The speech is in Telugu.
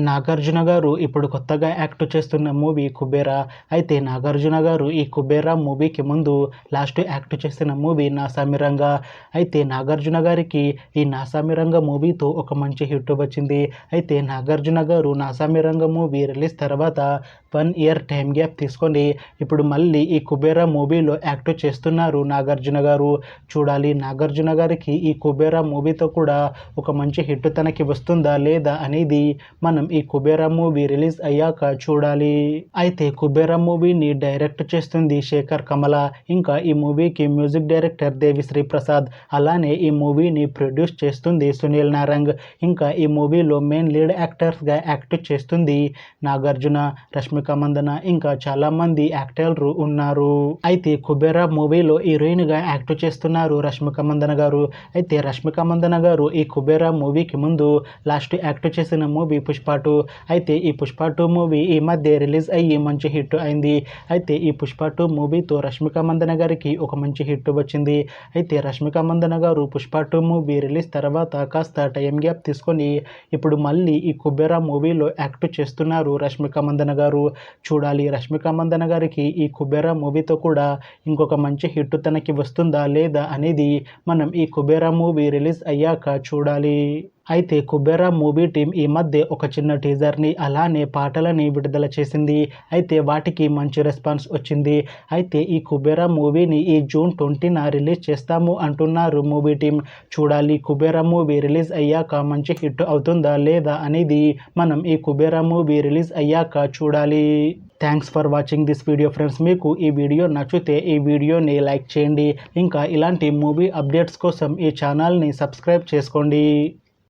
నాగార్జున గారు ఇప్పుడు కొత్తగా యాక్ట్ చేస్తున్న మూవీ కుబేరా. అయితే నాగార్జున గారు ఈ కుబేరా మూవీకి ముందు లాస్ట్ యాక్ట్ చేసిన మూవీ నాసామిరంగా. అయితే నాగార్జున గారికి ఈ నాసామిరంగా మూవీతో ఒక మంచి హిట్ వచ్చింది. అయితే నాగార్జున గారు నాసామిరంగా మూవీ రిలీజ్ తర్వాత 1 ఇయర్ టైం గ్యాప్ తీసుకొని ఇప్పుడు మళ్ళీ ఈ కుబేరా మూవీలో యాక్ట్ చేస్తున్నారు నాగార్జున గారు. చూడాలి నాగార్జున గారికి ఈ కుబేరా మూవీతో కూడా ఒక మంచి హిట్ తనకి వస్తుందా లేదా అనేది మనం ఈ కుబేరా మూవీ రిలీజ్ అయ్యాక చూడాలి. అయితే కుబేరా మూవీని డైరెక్ట్ చేస్తుంది శేఖర్ కమల. ఇంకా ఈ మూవీకి మ్యూజిక్ డైరెక్టర్ దేవిశ్రీ ప్రసాద్. అలానే ఈ మూవీని ప్రొడ్యూస్ చేస్తుంది సునీల్ నారంగ్. ఇంకా ఈ మూవీలో మెయిన్ లీడ్ యాక్టర్స్గా యాక్ట్ చేస్తుంది నాగార్జున, రష్మిక మందన, ఇంకా చాలా మంది యాక్టర్లు ఉన్నారు. అయితే కుబేరా మూవీలో హీరోయిన్గా యాక్ట్ చేస్తున్నారు రష్మిక మందన గారు. అయితే రష్మిక మందన గారు ఈ కుబేరా మూవీకి ముందు లాస్ట్ యాక్ట్ చేసిన మూవీ పుష్ప 2. అయితే ఈ పుష్ప 2 మూవీ ఈ మధ్య రిలీజ్ అయ్యి మంచి హిట్ అయింది. అయితే ఈ పుష్ప 2 మూవీతో రష్మిక మందన గారికి ఒక మంచి హిట్ వచ్చింది. అయితే రష్మిక మందన గారు పుష్ప 2 మూవీ రిలీజ్ తర్వాత కాస్త టైం గ్యాప్ తీసుకొని ఇప్పుడు మళ్ళీ ఈ కుబేరా మూవీలో యాక్ట్ చేస్తున్నారు రష్మిక మందన గారు. చూడాలి రష్మిక మందన గారికి ఈ కుబేరా మూవీతో కూడా ఇంకొక మంచి హిట్ తనకి వస్తుందా లేదా అనేది మనం ఈ కుబేరా మూవీ రిలీజ్ అయ్యాక చూడాలి. అయితే కుబేరా మూవీ టీం ఈ మధ్య ఒక చిన్న టీజర్ని అలానే పాటలని విడుదల చేసింది. అయితే వాటికి మంచి రెస్పాన్స్ వచ్చింది. అయితే ఈ కుబేరా మూవీని ఈ జూన్ 20న రిలీజ్ చేస్తాము అంటున్నారు మూవీ టీం. చూడాలి కుబేరా మూవీ రిలీజ్ అయ్యాక మంచి హిట్ అవుతుందా లేదా అనేది మనం ఈ కుబేరా మూవీ రిలీజ్ అయ్యాక చూడాలి. Thanks for watching this video friends. మీకు ఈ వీడియో నచ్చితే ఈ వీడియోని లైక్ చేయండి. ఇంకా ఇలాంటి మూవీ అప్డేట్స్ కోసం ఈ ఛానల్ని సబ్స్క్రైబ్ చేసుకోండి.